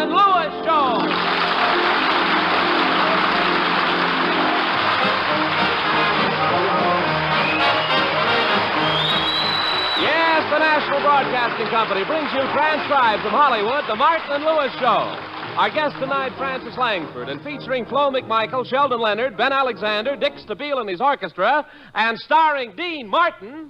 and Lewis Show. Yes, the National Broadcasting Company brings you transcribed from Hollywood, the Martin and Lewis Show. Our guest tonight, Frances Langford, and featuring Flo McMichael, Sheldon Leonard, Ben Alexander, Dick Stabile and his orchestra, and starring Dean Martin.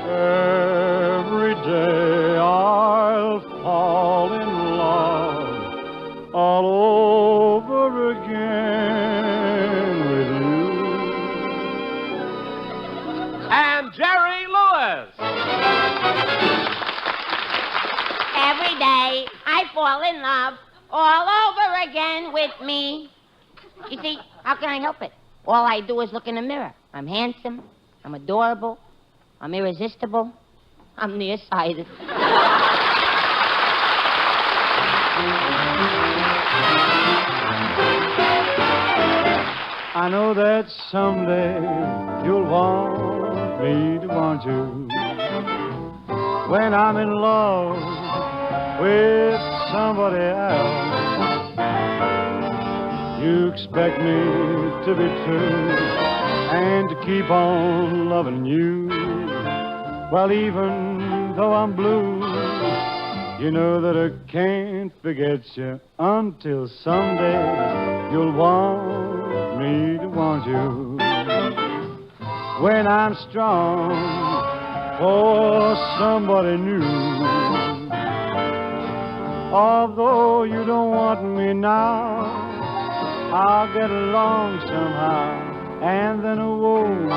Every day I'll fall in love all over again with you. And Jerry Lewis. Every day I fall in love all over again with me. You see, how can I help it? All I do is look in the mirror. I'm handsome. I'm adorable. I'm irresistible. I'm nearsighted. I know that someday you'll want me to want you. When I'm in love with somebody else, you expect me to be true and to keep on loving you. Well, even though I'm blue, you know that I can't forget you until someday you'll want me to want you. When I'm strong for somebody new, although you don't want me now, I'll get along somehow, and then I won't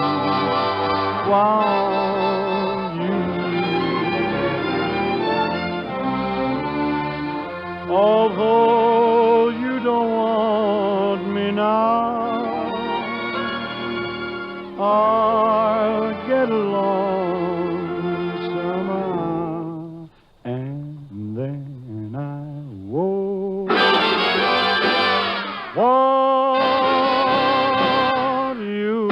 want you. Although you don't want me now, I'll get along somehow, and then I won't want you.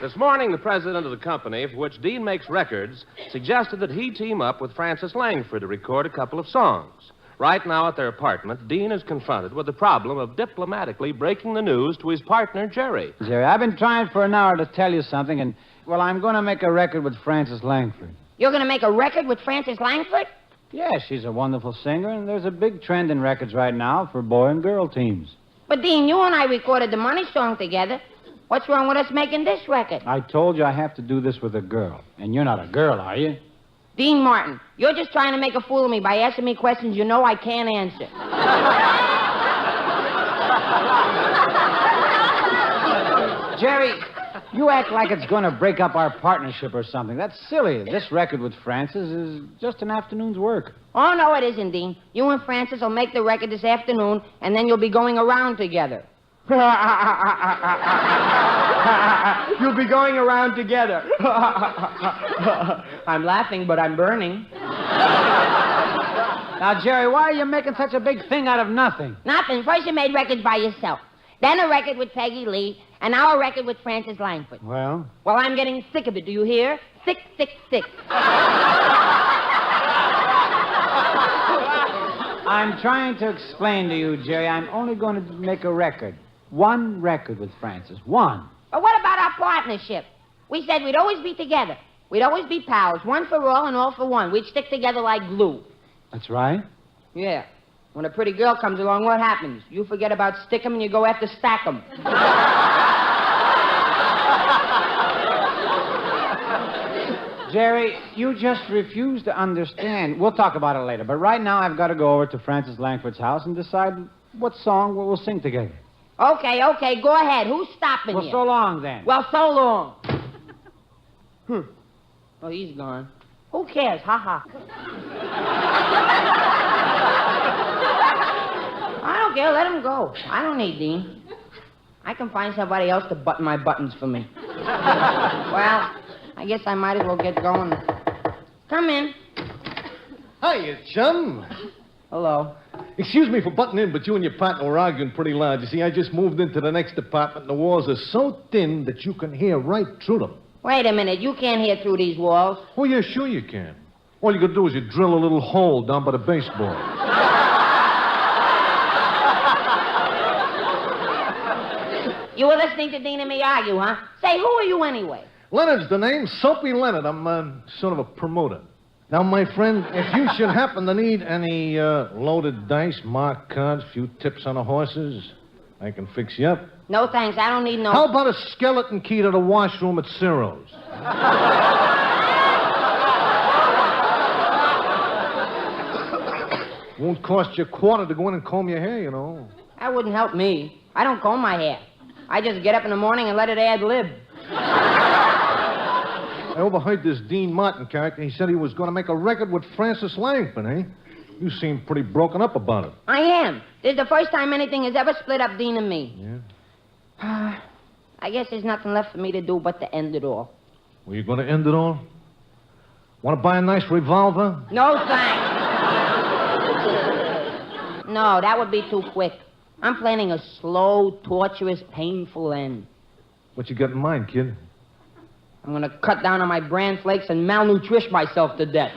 This morning, the president of the company for which Dean makes records suggested that he team up with Frances Langford to record a couple of songs. Right now at their apartment, Dean is confronted with the problem of diplomatically breaking the news to his partner, Jerry. Jerry, I've been trying for an hour to tell you something, and, well, I'm going to make a record with Frances Langford. You're going to make a record with Frances Langford? Yeah, she's a wonderful singer, and there's a big trend in records right now for boy and girl teams. But, Dean, you and I recorded the Money song together. What's wrong with us making this record? I told you I have to do this with a girl, and you're not a girl, are you? Dean Martin, you're just trying to make a fool of me by asking me questions you know I can't answer. Jerry, you act like it's going to break up our partnership or something. That's silly. This record with Frances is just an afternoon's work. Oh, no, it isn't, Dean. You and Frances will make the record this afternoon, and then you'll be going around together. You'll be going around together. I'm laughing, but I'm burning. Now, Jerry, why are you making such a big thing out of nothing? Nothing. First you made records by yourself. Then a record with Peggy Lee, and now a record with Frances Langford. Well? Well, I'm getting sick of it. Do you hear? Sick, sick, sick. I'm trying to explain to you, Jerry, I'm only going to make a record. One record with Frances. One. But what about our partnership? We said we'd always be together. We'd always be pals, one for all and all for one. We'd stick together like glue. That's right. Yeah. When a pretty girl comes along, what happens? You forget about stick 'em and you go after stack 'em. Jerry, you just refuse to understand. We'll talk about it later, but right now I've got to go over to Frances Langford's house and decide what song we'll sing together. Okay, go ahead. Who's stopping Well, you? so long, then. Well, so long. Oh, he's gone. Who cares? Ha ha. I don't care. Let him go. I don't need Dean. I can find somebody else to button my buttons for me. Well, I guess I might as well get going. Come in. Hiya, chum. Hello. Excuse me for butting in, but you and your partner were arguing pretty loud. You see, I just moved into the next apartment, and the walls are so thin that you can hear right through them. Wait a minute. You can't hear through these walls. Oh, yeah, sure you can. All you gotta do is you drill a little hole down by the baseball. You were listening to Dean and me argue, huh? Say, who are you anyway? Leonard's the name, Soapy Leonard. I'm sort of a promoter. Now, my friend, if you should happen to need any loaded dice, marked cards, few tips on the horses, I can fix you up. No, thanks. I don't need no... How about a skeleton key to the washroom at Ciro's? Won't cost you a quarter to go in and comb your hair, you know. That wouldn't help me. I don't comb my hair. I just get up in the morning and let it ad-lib. I overheard this Dean Martin character. He said he was going to make a record with Frances Langford, eh? You seem pretty broken up about it. I am. This is the first time anything has ever split up Dean and me. Yeah? I guess there's nothing left for me to do but to end it all. Well, you going to end it all? Want to buy a nice revolver? No, thanks. No, that would be too quick. I'm planning a slow, torturous, painful end. What you got in mind, kid? I'm going to cut down on my bran flakes and malnutrition myself to death.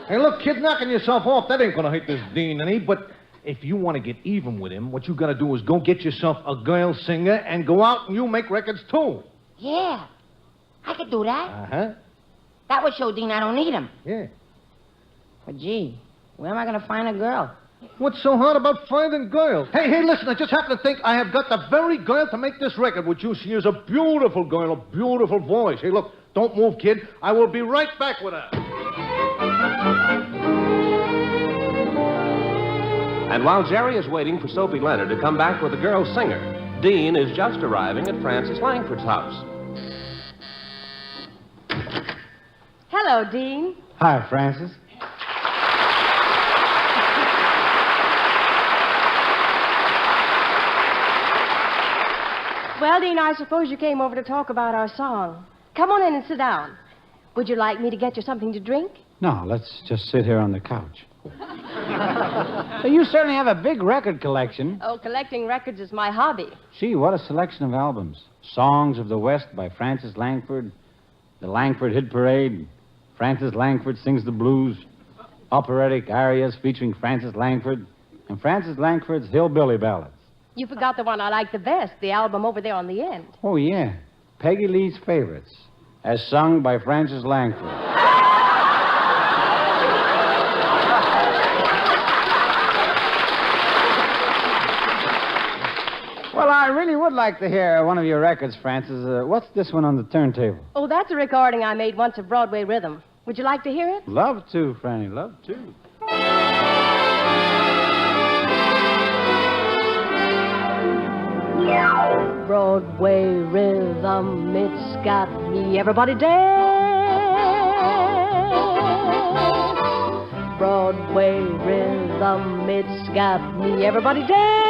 Hey, look, kid, knocking yourself off, that ain't going to hurt this Dean any, but if you want to get even with him, what you got to do is go get yourself a girl singer and go out and you make records, too. Yeah, I could do that. Uh-huh. That would show Dean I don't need him. Yeah. But, gee, where am I going to find a girl? What's so hard about finding girls? Hey, listen, I just happen to think I have got the very girl to make this record with you. She is a beautiful girl, a beautiful voice. Hey, look, don't move, kid. I will be right back with her. And while Jerry is waiting for Soapy Leonard to come back with the girl singer, Dean is just arriving at Frances Langford's house. Hello, Dean. Hi, Frances. Well, Dean, I suppose you came over to talk about our song. Come on in and sit down. Would you like me to get you something to drink? No, let's just sit here on the couch. You certainly have a big record collection. Oh, collecting records is my hobby. Gee, what a selection of albums. Songs of the West by Frances Langford, The Langford Hit Parade, Frances Langford Sings the Blues, operatic arias featuring Frances Langford, and Frances Langford's Hillbilly Ballads. You forgot the one I like the best, the album over there on the end. Oh, yeah. Peggy Lee's Favorites, as sung by Frances Langford. Well, I really would like to hear one of your records, Frances. What's this one on the turntable? Oh, that's a recording I made once of Broadway Rhythm. Would you like to hear it? Love to, Franny, love to. Broadway Rhythm, it's got me. Everybody dance. Broadway Rhythm, it's got me. Everybody dance.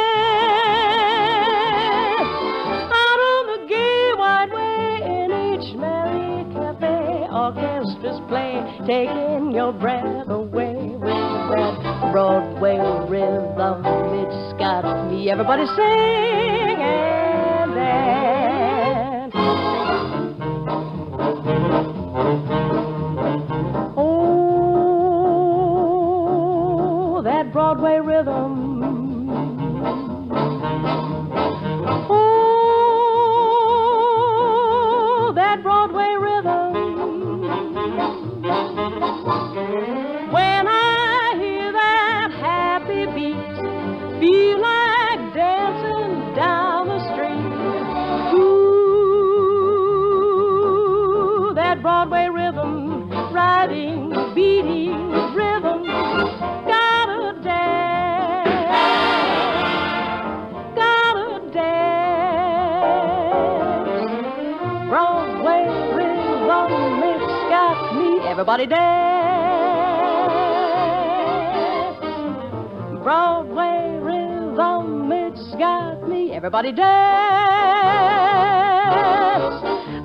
Out on the gay wide way in each merry cafe, orchestras play, taking your breath away with that Broadway Rhythm, it's got me. Everybody sing and dance. Oh, that Broadway rhythm. Oh, that Broadway rhythm. When I hear that happy beat, feel like dancing down the street. Ooh, that Broadway rhythm, riding, beating rhythm, gotta dance, gotta dance. Broadway rhythm, it's got me. Everybody dance. Broadway rhythm, it's got me. Everybody dance.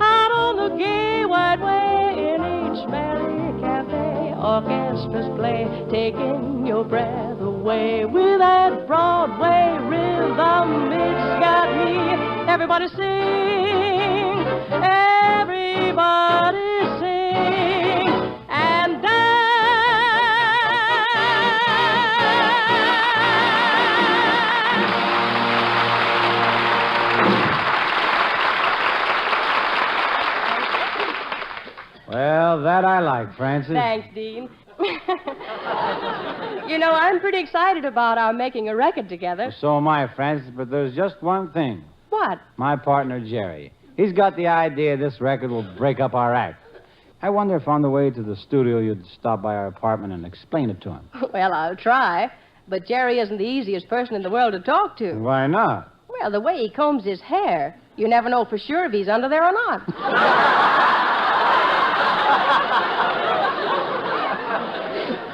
Out on the gay wide way in each merry cafe, orchestras play, taking your breath away with that Broadway rhythm. It's got me. Everybody sing, everybody sing, and dance. Well, that I like, Frances. Thanks, Dean. You know, I'm pretty excited about our making a record together. So am I, Frances, but there's just one thing. What? My partner, Jerry. He's got the idea this record will break up our act. I wonder if on the way to the studio you'd stop by our apartment and explain it to him. Well, I'll try. But Jerry isn't the easiest person in the world to talk to. Why not? Well, the way he combs his hair, you never know for sure if he's under there or not.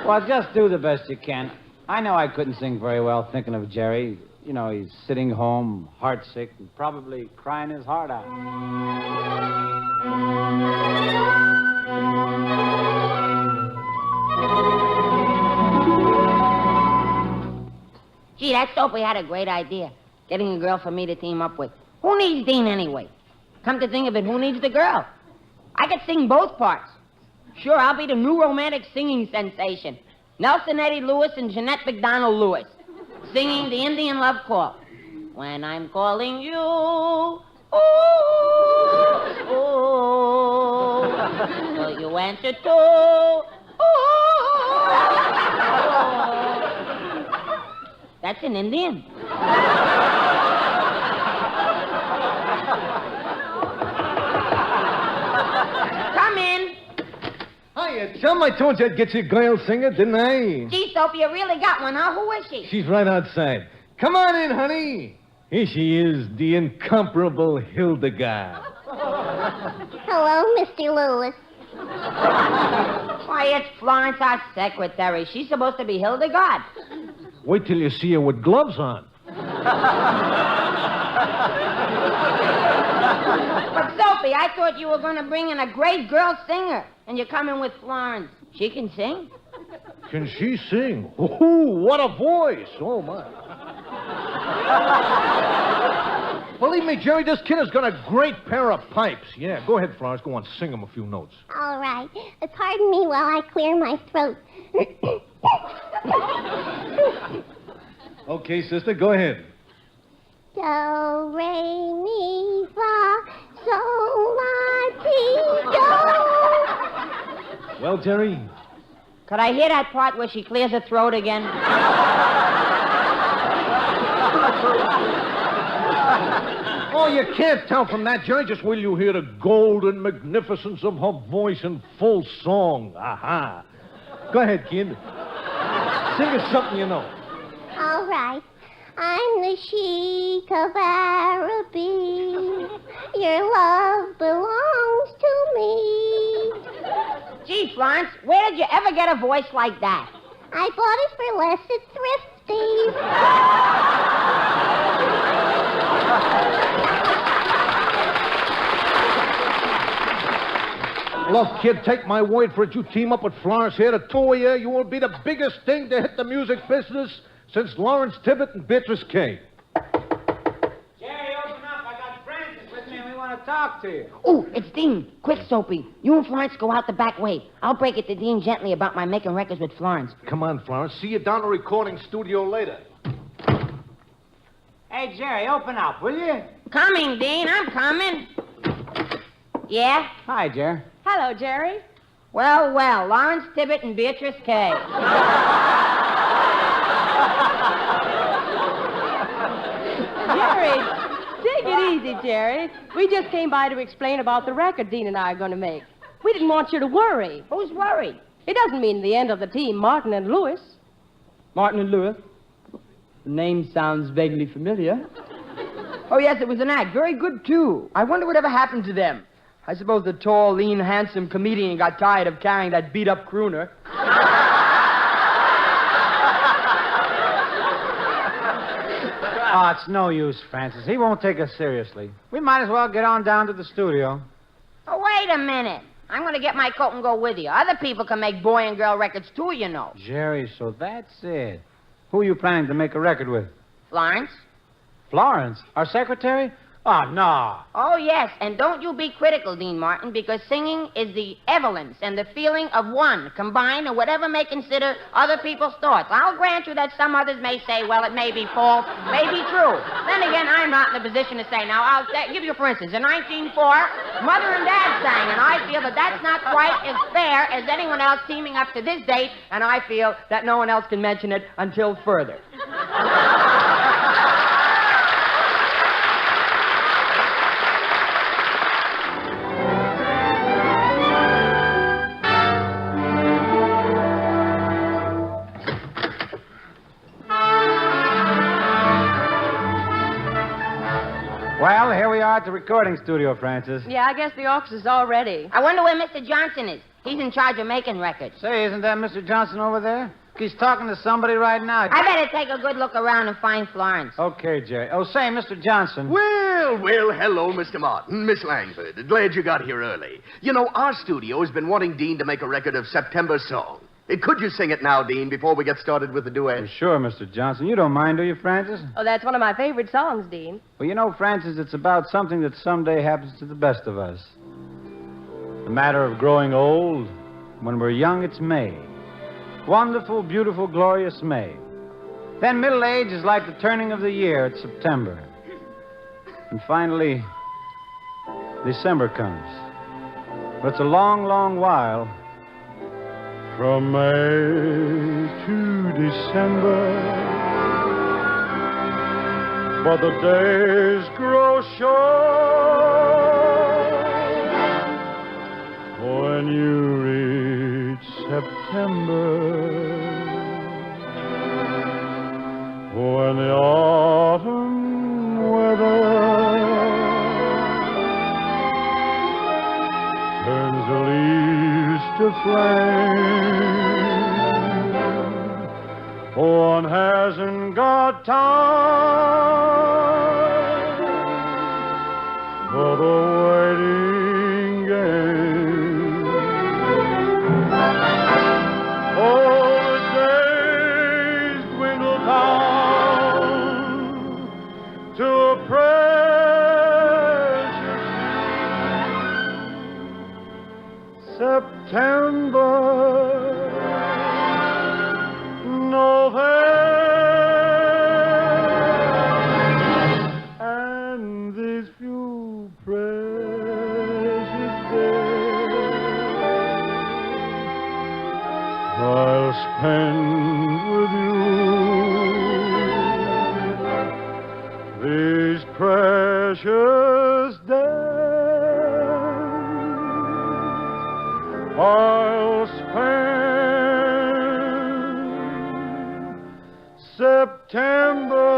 Well, just do the best you can. I know I couldn't sing very well thinking of Jerry. You know, he's sitting home, heartsick, and probably crying his heart out. Gee, that Soapy had a great idea. Getting a girl for me to team up with. Who needs Dean anyway? Come to think of it, who needs the girl? I could sing both parts. Sure, I'll be the new romantic singing sensation. Nelson Eddie Lewis and Jeanette McDonald Lewis. Singing the Indian love call. When I'm calling you, ooh, ooh, will you answer too? Ooh, ooh. That's an Indian. Come in. Hiya, Chum. I told you I'd get you a girl singer, didn't I? Gee, Soapy, you really got one, huh? Who is she? She's right outside. Come on in, honey. Here she is, the incomparable Hildegard. Hello, Mr. Lewis. Why, it's Florence, our secretary. She's supposed to be Hildegard. Wait till you see her with gloves on. But, Soapy, I thought you were going to bring in a great girl singer, and you're coming with Florence. She can sing? Can she sing? Ooh, what a voice. Oh, my. Believe me, Jerry, this kid has got a great pair of pipes. Yeah, go ahead, Florence. Go on, sing him a few notes. All right. Pardon me while I clear my throat. Okay, sister, go ahead. Do, re, mi, fa, sol, la, ti, do. Well, Jerry? Could I hear that part where she clears her throat again? Oh, you can't tell from that, Jerry. Just will you hear the golden magnificence of her voice in full song. Aha. Go ahead, kid. Sing us something you know. All right. I'm the Sheik of Araby. Your love belongs to me. Gee, Florence, where did you ever get a voice like that? I bought it for less at Thrifty's. Look, kid, take my word for it. You team up with Florence here, the two of you will be the biggest thing to hit the music business since Lawrence Tibbett and Beatrice Kay. Jerry, open up. I got Frances with me and we want to talk to you. Oh, it's Dean. Quick, Soapy. You and Florence go out the back way. I'll break it to Dean gently about my making records with Florence. Come on, Florence. See you down the recording studio later. Hey, Jerry, open up, will you? Coming, Dean. I'm coming. Yeah? Hi, Jerry. Hello, Jerry. Well, Lawrence Tibbett and Beatrice Kay. Jerry, take it easy, Jerry. We just came by to explain about the record Dean and I are going to make. We didn't want you to worry. Who's worried? It doesn't mean the end of the team, Martin and Lewis. Martin and Lewis. The name sounds vaguely familiar. Oh, yes, it was an act. Very good, too. I wonder whatever happened to them. I suppose the tall, lean, handsome comedian got tired of carrying that beat-up crooner. Oh, it's no use, Frances. He won't take us seriously. We might as well get on down to the studio. Oh, wait a minute. I'm going to get my coat and go with you. Other people can make boy and girl records, too, you know. Jerry, so that's it. Who are you planning to make a record with? Florence? Florence? Our secretary? Oh, no. Oh, yes, and don't you be critical, Dean Martin, because singing is the evolence and the feeling of one combined in whatever may consider other people's thoughts. I'll grant you that some others may say, well, it may be false, may be true. Then again, I'm not in a position to say. Now, I'll give you, for instance, in 1904, Mother and Dad sang, and I feel that that's not quite as fair as anyone else teaming up to this date, And I feel that no one else can mention it until further. Well, here we are at the recording studio, Francis. Yeah, I guess the orchestra's all ready. I wonder where Mr. Johnson is. He's in charge of making records. Say, isn't that Mr. Johnson over there? He's talking to somebody right now. I better take a good look around and find Florence. Okay, Jerry. Oh, say, Mr. Johnson. Well, hello, Mr. Martin, Miss Langford. Glad you got here early. You know, our studio has been wanting Dean to make a record of September's song. Could you sing it now, Dean, before we get started with the duet? Oh, sure, Mr. Johnson. You don't mind, do you, Francis? Oh, that's one of my favorite songs, Dean. Well, you know, Francis, it's about something that someday happens to the best of us. The matter of growing old. When we're young, it's May. Wonderful, beautiful, glorious May. Then middle age is like the turning of the year. It's September. And finally, December comes. But it's a long, long while. From May to December, but the days grow short. When you reach September, when the autumn weather turns the leaves to flame, one hasn't got time for the waiting game. Oh, the days dwindle down to a precious September, November, and these few precious days I'll spend with you. These precious days I'll spend September,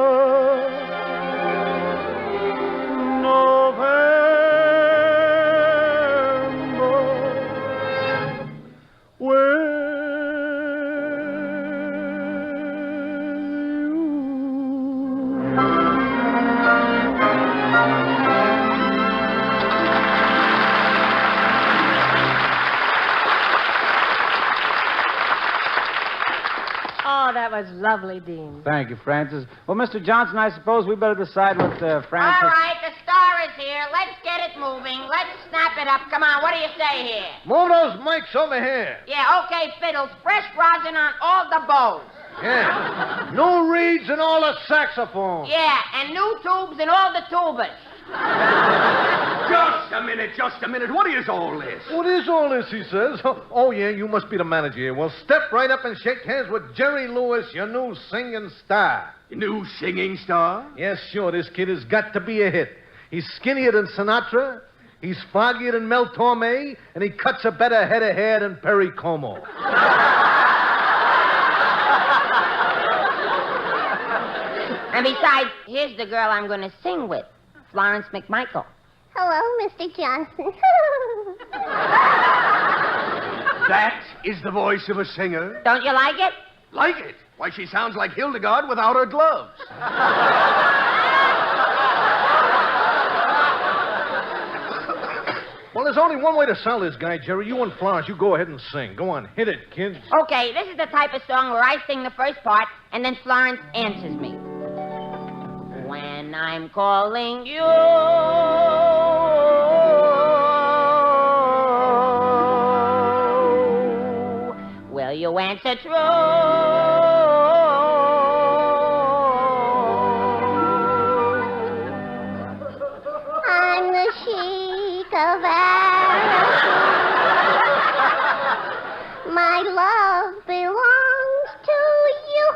November, with Oh, that was lovely, Dean. Thank you, Francis. Well, Mr. Johnson, I suppose we better decide what Francis... All right, the star is here. Let's get it moving. Let's snap it up. Come on, what do you say here? Move those mics over here. Yeah, okay, fiddles. Fresh rosin on all the bows. Yeah. New reeds and all the saxophones. Yeah, and new tubes and all the tubas. Just a minute. What is all this? What is all this, he says? Oh, yeah, you must be the manager here. Well, step right up and shake hands with Jerry Lewis, your new singing star. New singing star? Yes, sure, this kid has got to be a hit. He's skinnier than Sinatra, he's foggier than Mel Torme, and he cuts a better head of hair than Perry Como. And besides, here's the girl I'm going to sing with, Florence McMichael. Hello, Mr. Johnson. That is the voice of a singer? Don't you like it? Like it? Why, she sounds like Hildegard without her gloves. Well, there's only one way to sell this guy, Jerry. You and Florence, you go ahead and sing. Go on, hit it, kids. Okay, this is the type of song where I sing the first part, and then Florence answers me. When I'm calling you, will you answer true? I'm the chic of Araby. My love belongs to you.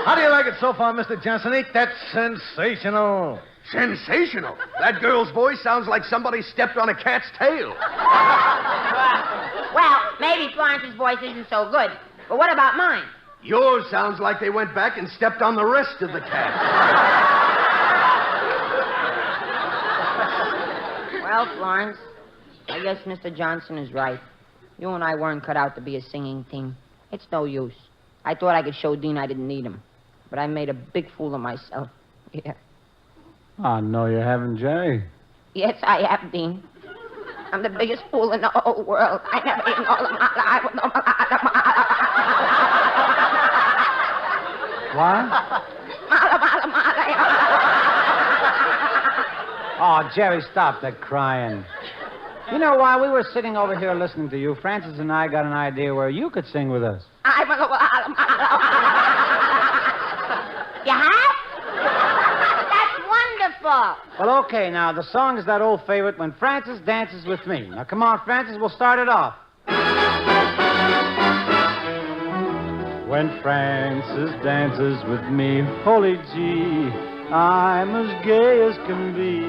How do you like it so far, Mr. Johnson? Ain't that sensational? Sensational. That girl's voice sounds like somebody stepped on a cat's tail. Well, maybe Florence's voice isn't so good, but what about mine? Yours sounds like they went back and stepped on the rest of the cat. Well, Florence, I guess Mr. Johnson is right. You and I weren't cut out to be a singing team. It's no use. I thought I could show Dean I didn't need him, but I made a big fool of myself. Yeah. Oh, no, you haven't, Jerry. Yes, I have, Dean. I'm the biggest fool in the whole world. I never even all of my life. What? Oh, Jerry, stop that crying. You know, while we were sitting over here listening to you, Frances and I got an idea where you could sing with us. You have? That's wonderful. Well, okay, now, the song is that old favorite, When Frances Dances With Me. Now, come on, Frances, we'll start it off. When Frances dances with me, holy gee, I'm as gay as can be.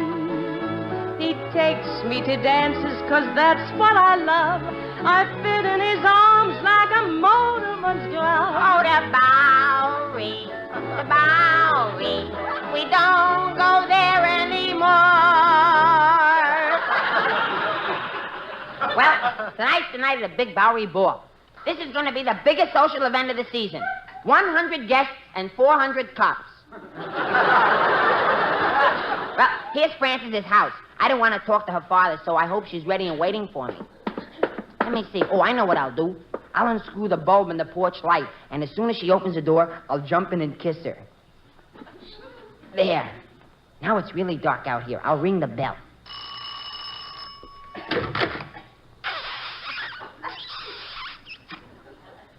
He takes me to dances 'cause that's what I love. I fit in his arms like a motorman's glove. Oh, the Bowery, the Bowery. We don't go there anymore. Well, tonight's the night of the big Bowery Ball. This is going to be the biggest social event of the season. 100 guests and 400 cops. Well, here's Frances's house. I don't want to talk to her father, so I hope she's ready and waiting for me. Let me see. Oh, I know what I'll do. I'll unscrew the bulb in the porch light, and as soon as she opens the door, I'll jump in and kiss her. There. Now it's really dark out here. I'll ring the bell.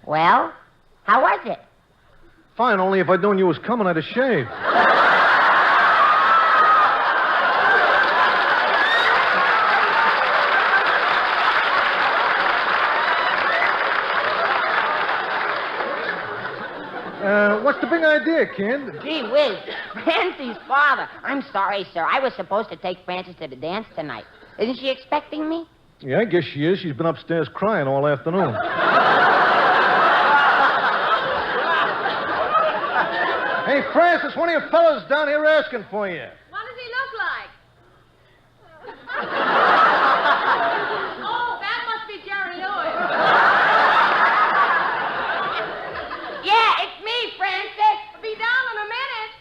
Well, how was it? Fine, only if I'd known you was coming, I'd have shaved. What's the big idea, kid? Gee whiz. Francie's father. I'm sorry, sir. I was supposed to take Frances to the dance tonight. Isn't she expecting me? Yeah, I guess she is. She's been upstairs crying all afternoon. Hey, Frances, one of your fellas down here asking for you. What does he look like? Oh, that must be Jerry Lewis. Yeah, it's me, Frances. Be down in a minute.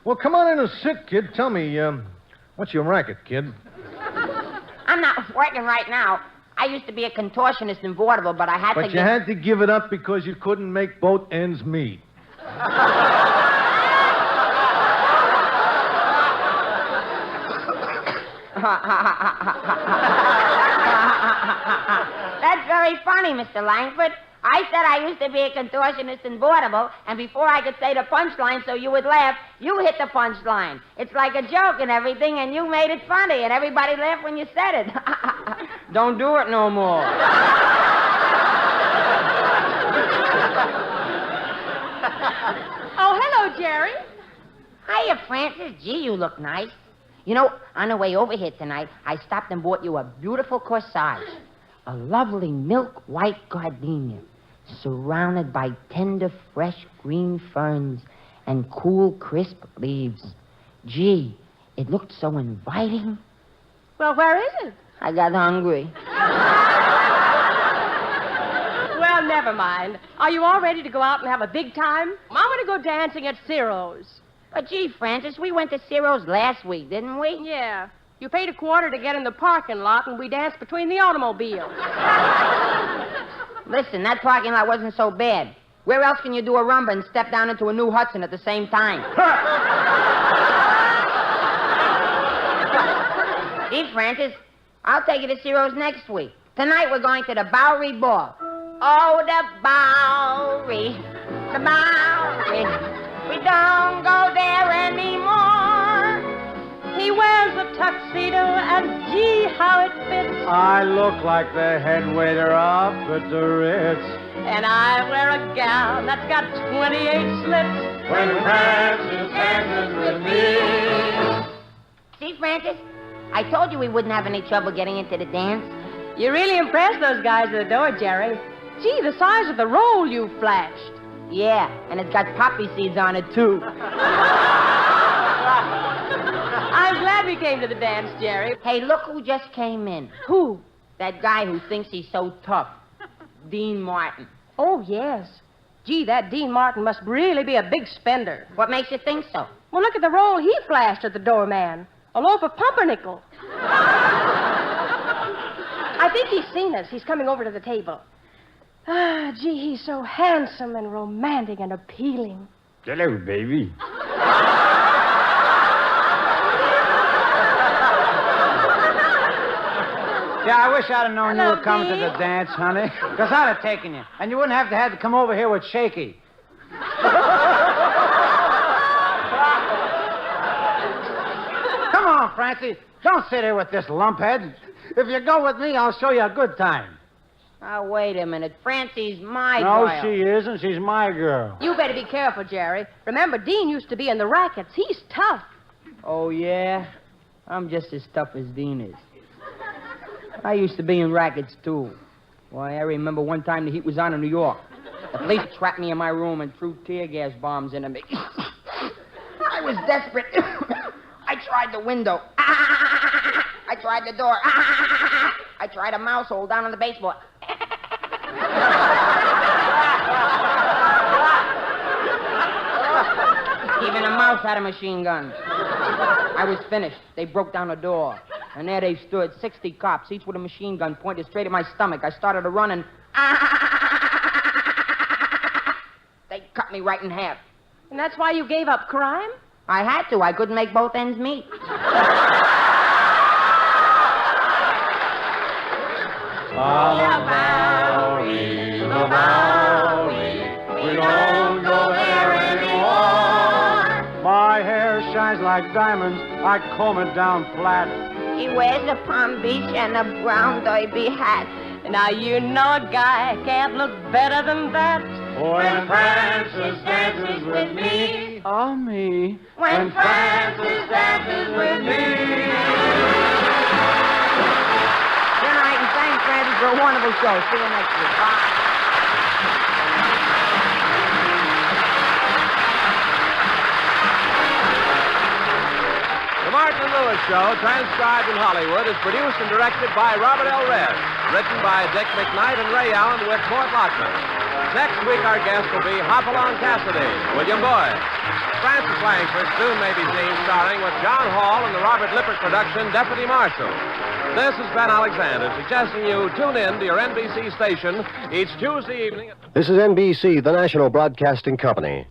Well, come on in and sit, kid. Tell me, what's your racket, kid? I'm not working right now. I used to be a contortionist in vaudeville, but I had to But you had to give it up because you couldn't make both ends meet. That's very funny, Mr. Langford. I said I used to be a contortionist in vaudeville, and before I could say the punchline so you would laugh, you hit the punchline. It's like a joke and everything, and you made it funny, and everybody laughed when you said it. Don't do it no more. Oh, hello, Jerry. Hiya, Frances. Gee, you look nice. You know, on the way over here tonight, I stopped and bought you a beautiful corsage. A lovely milk white gardenia, surrounded by tender, fresh green ferns and cool, crisp leaves. Gee, it looked so inviting. Well, where is it? I got hungry. Well, never mind. Are you all ready to go out and have a big time? I'm going to go dancing at Ciro's. But gee, Francis, we went to Ciro's last week, didn't we? Yeah. You paid a quarter to get in the parking lot, and we danced between the automobiles. Listen, that parking lot wasn't so bad. Where else can you do a rumba and step down into a new Hudson at the same time? Gee, Francis, I'll take you to Ciro's next week. Tonight we're going to the Bowery Ball. Oh, the Bowery, the Bowery. We don't go there anymore. He wears a tuxedo, and gee, how it fits. I look like the head waiter up at the Ritz. And I wear a gown that's got 28 slits. When Francis dances with me. See, Francis? I told you we wouldn't have any trouble getting into the dance. You really impressed those guys at the door, Jerry. Gee, the size of the roll you flashed. Yeah, and it's got poppy seeds on it, too. I'm glad we came to the dance, Jerry. Hey, look who just came in. Who? That guy who thinks he's so tough. Dean Martin. Oh, yes. Gee, that Dean Martin must really be a big spender. What makes you think so? Well, look at the roll he flashed at the doorman. A loaf of pumpernickel. I think he's seen us. He's coming over to the table. Ah, gee, he's so handsome and romantic and appealing. Hello, baby. Yeah, I wish I'd have known you were coming to the dance, honey. Because I'd have taken you. And you wouldn't have to come over here with Shaky. Come on, Francie. Don't sit here with this lumphead. If you go with me, I'll show you a good time. Oh, wait a minute. Francie's my No, girl. she isn't. She's my girl. You better be careful, Jerry. Remember, Dean used to be in the rackets. He's tough. Oh, yeah? I'm just as tough as Dean is. I used to be in rackets, too. Why, I remember one time the heat was on in New York. The police trapped me in my room and threw tear gas bombs into me. I was desperate. I tried the window. I tried the door. I tried a mouse hole down on the baseboard. Even a mouse had a machine gun. I was finished. They broke down the door. And there they stood, 60 cops, each with a machine gun pointed straight at my stomach. I started to run and... They cut me right in half. And that's why you gave up crime? I had to. I couldn't make both ends meet. The Bowery, we don't go there anymore. My hair shines like diamonds. I comb it down flat. He wears a Palm Beach and a brown derby hat. Now, you know a guy can't look better than that. When Francis dances with me. Oh, me. When Francis dances with me. Good night, and thanks, Francis, for a wonderful show. See you next week. Bye. The Martin and Lewis Show, transcribed in Hollywood, is produced and directed by Robert L. Redd. Written by Dick McKnight and Ray Allen with Mort Lockman. Next week, our guest will be Hopalong Cassidy, William Boyd. Frances Langford soon may be seen starring with John Hall in the Robert Lippert production, Deputy Marshal. This is Ben Alexander suggesting you tune in to your NBC station each Tuesday evening. This is NBC, the national broadcasting company.